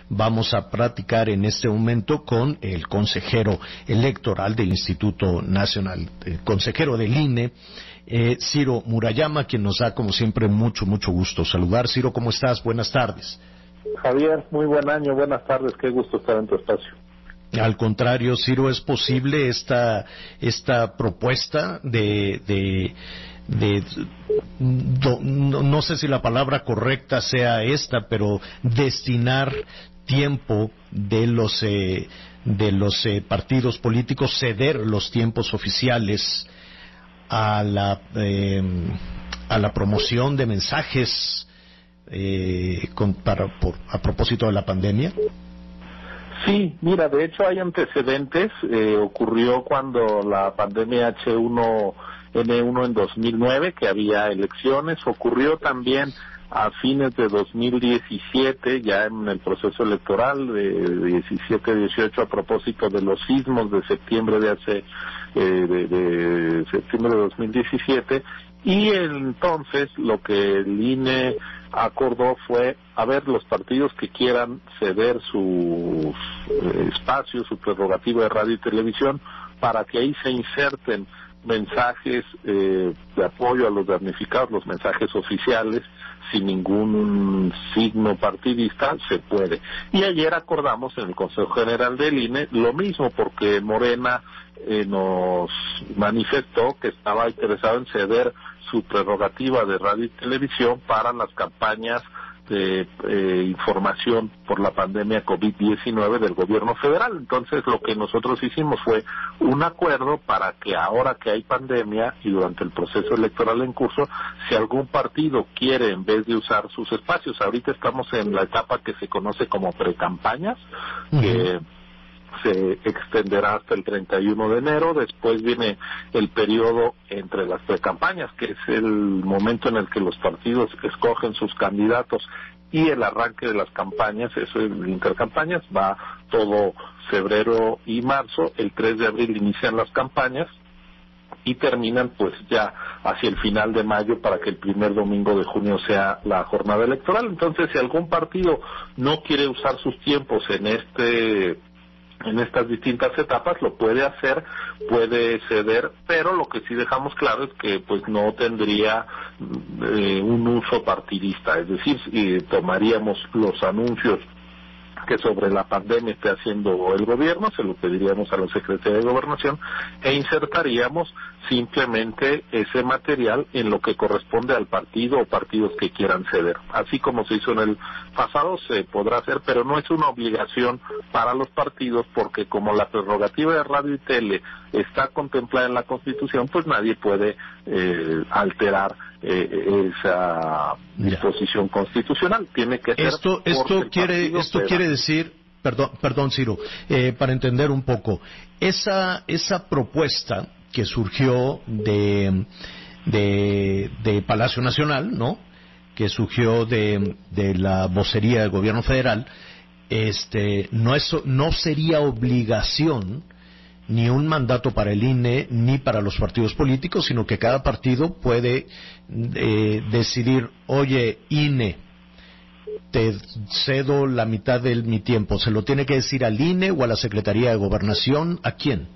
Vamos a platicar en este momento con el consejero electoral del Instituto Nacional, el consejero del INE, Ciro Murayama, quien nos da como siempre mucho gusto saludar. Ciro, ¿cómo estás? Buenas tardes. Javier, muy buen año, buenas tardes, qué gusto estar en tu espacio. Al contrario, Ciro, ¿es posible esta propuesta no sé si la palabra correcta sea esta, pero destinar tiempo de los partidos políticos, ceder los tiempos oficiales a la promoción de mensajes a propósito de la pandemia? Sí, mira, de hecho hay antecedentes. Ocurrió cuando la pandemia H1N1 en 2009, que había elecciones. Ocurrió también a fines de 2017, ya en el proceso electoral de 17-18, a propósito de los sismos de septiembre de septiembre de 2017, y entonces lo que el INE acordó fue, a ver, los partidos que quieran ceder sus espacios, su prerrogativa de radio y televisión, para que ahí se inserten mensajes de apoyo a los damnificados, los mensajes oficiales, sin ningún signo partidista, se puede. Y ayer acordamos en el Consejo General del INE lo mismo, porque Morena nos manifestó que estaba interesado en ceder su prerrogativa de radio y televisión para las campañas de información por la pandemia COVID-19 del gobierno federal. Entonces lo que nosotros hicimos fue un acuerdo para que ahora que hay pandemia y durante el proceso electoral en curso, si algún partido quiere, en vez de usar sus espacios, ahorita estamos en la etapa que se conoce como precampañas, que se extenderá hasta el 31 de enero, después viene el periodo entre las precampañas, que es el momento en el que los partidos escogen sus candidatos, y el arranque de las campañas, eso es intercampañas, va todo febrero y marzo. El 3 de abril inician las campañas y terminan pues ya hacia el final de mayo, para que el primer domingo de junio sea la jornada electoral. Entonces, si algún partido no quiere usar sus tiempos en estas distintas etapas, lo puede hacer, puede ceder, pero lo que sí dejamos claro es que pues no tendría un uso partidista, es decir, tomaríamos los anuncios que sobre la pandemia esté haciendo el gobierno, se lo pediríamos a la Secretaría de Gobernación e insertaríamos simplemente ese material en lo que corresponde al partido o partidos que quieran ceder. Así como se hizo en el pasado, se podrá hacer, pero no es una obligación para los partidos, porque como la prerrogativa de radio y tele está contemplada en la Constitución, pues nadie puede alterar esa disposición constitucional. Tiene que ser esto quiere decir, perdón Ciro, para entender un poco, esa propuesta que surgió de Palacio Nacional, ¿no?, que surgió de la vocería del gobierno federal, no sería obligación ni un mandato para el INE ni para los partidos políticos, sino que cada partido puede decidir, oye, INE, te cedo la mitad de mi tiempo. ¿Se lo tiene que decir al INE o a la Secretaría de Gobernación? ¿A quién?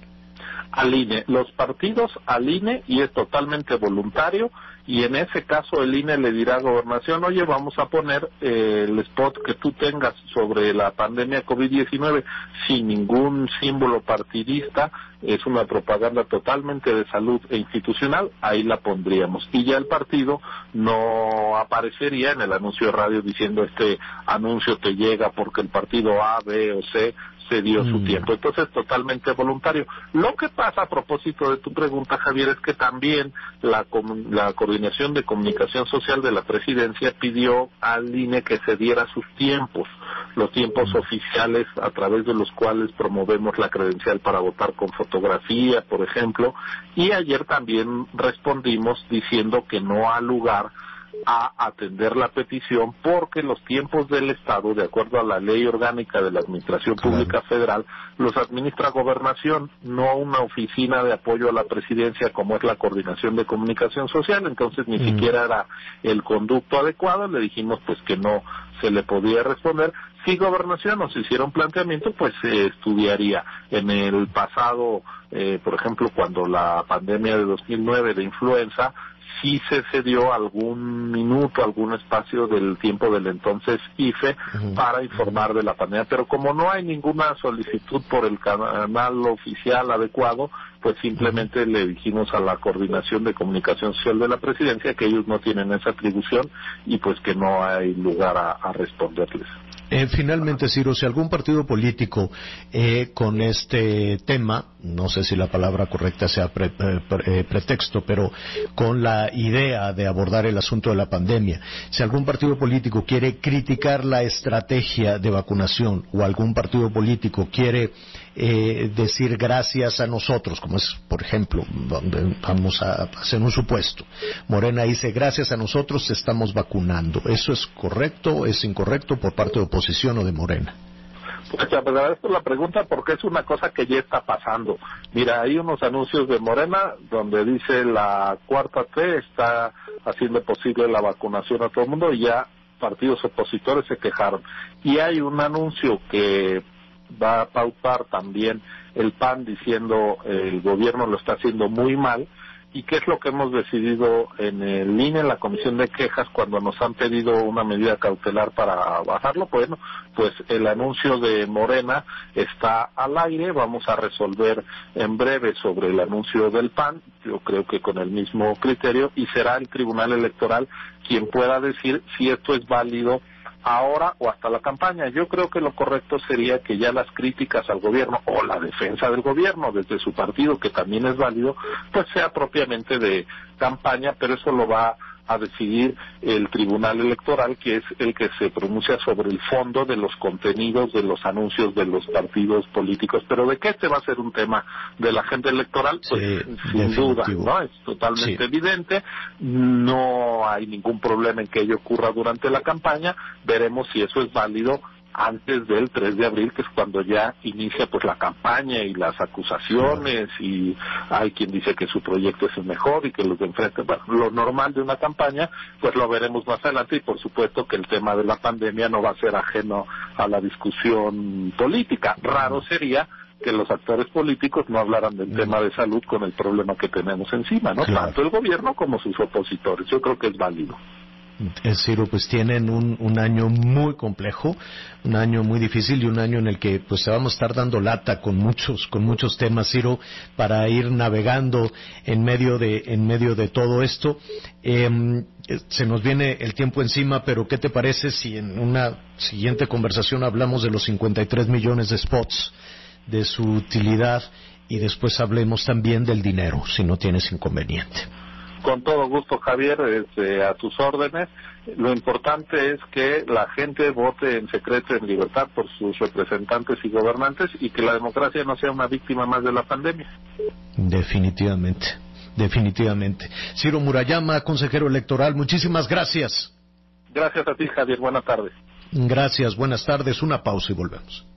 Al INE, los partidos al INE, y es totalmente voluntario, y en ese caso el INE le dirá a Gobernación, oye, vamos a poner el spot que tú tengas sobre la pandemia COVID-19 sin ningún símbolo partidista, es una propaganda totalmente de salud e institucional, ahí la pondríamos, y ya el partido no aparecería en el anuncio de radio diciendo este anuncio te llega porque el partido A, B o C se dio su tiempo. Entonces, totalmente voluntario. Lo que pasa, a propósito de tu pregunta, Javier, es que también la Coordinación de Comunicación Social de la Presidencia pidió al INE que se diera sus tiempos, los tiempos oficiales a través de los cuales promovemos la credencial para votar con fotografía, por ejemplo, y ayer también respondimos diciendo que no ha lugar a atender la petición, porque los tiempos del Estado, de acuerdo a la Ley Orgánica de la Administración Pública Federal, los administra Gobernación, no una oficina de apoyo a la Presidencia como es la Coordinación de Comunicación Social. Entonces ni siquiera era el conducto adecuado. Le dijimos pues que no se le podía responder. Si Gobernación nos hiciera un planteamiento, pues se estudiaría. En el pasado, por ejemplo, cuando la pandemia de 2009 de influenza, sí se cedió algún minuto, algún espacio del tiempo del entonces IFE para informar de la pandemia, pero como no hay ninguna solicitud por el canal oficial adecuado, pues simplemente le dijimos a la Coordinación de Comunicación Social de la Presidencia que ellos no tienen esa atribución y pues que no hay lugar a responderles. Finalmente, Ciro, si algún partido político con este tema, no sé si la palabra correcta sea pretexto, pero con la idea de abordar el asunto de la pandemia, si algún partido político quiere criticar la estrategia de vacunación o algún partido político quiere decir gracias a nosotros, como es, por ejemplo, vamos a hacer un supuesto, Morena dice gracias a nosotros estamos vacunando, ¿eso es correcto o es incorrecto por parte de oposición o de Morena? Pues te agradezco la pregunta porque es una cosa que ya está pasando. Mira, hay unos anuncios de Morena donde dice la cuarta T está haciendo posible la vacunación a todo el mundo y ya partidos opositores se quejaron. Y hay un anuncio que va a pautar también el PAN diciendo el gobierno lo está haciendo muy mal. ¿Y qué es lo que hemos decidido en el INE, en la Comisión de Quejas, cuando nos han pedido una medida cautelar para bajarlo? Bueno, pues el anuncio de Morena está al aire, vamos a resolver en breve sobre el anuncio del PAN, yo creo que con el mismo criterio, y será el Tribunal Electoral quien pueda decir si esto es válido ahora o hasta la campaña. Yo creo que lo correcto sería que ya las críticas al gobierno o la defensa del gobierno desde su partido, que también es válido, pues sea propiamente de campaña, pero eso lo va a decidir el Tribunal Electoral, que es el que se pronuncia sobre el fondo de los contenidos de los anuncios de los partidos políticos. Pero de que este va a ser un tema de la agenda electoral, pues sin duda, ¿no? Es totalmente evidente. No hay ningún problema en que ello ocurra durante la campaña. Veremos si eso es válido antes del 3 de abril, que es cuando ya inicia pues la campaña y las acusaciones, y hay quien dice que su proyecto es el mejor y que los de enfrente, bueno, lo normal de una campaña, pues lo veremos más adelante, y por supuesto que el tema de la pandemia no va a ser ajeno a la discusión política. Raro sería que los actores políticos no hablaran del tema de salud con el problema que tenemos encima, ¿no? Claro. Tanto el gobierno como sus opositores. Yo creo que es válido. Ciro, pues tienen un año muy complejo, un año muy difícil y un año en el que pues se vamos a estar dando lata con muchos temas, Ciro, para ir navegando en medio de todo esto. Se nos viene el tiempo encima, pero ¿qué te parece si en una siguiente conversación hablamos de los 53 millones de spots, de su utilidad, y después hablemos también del dinero, si no tienes inconveniente? Con todo gusto, Javier, a tus órdenes. Lo importante es que la gente vote en secreto, en libertad, por sus representantes y gobernantes, y que la democracia no sea una víctima más de la pandemia. Definitivamente. Ciro Murayama, consejero electoral, muchísimas gracias. Gracias a ti, Javier. Buenas tardes. Gracias, buenas tardes. Una pausa y volvemos.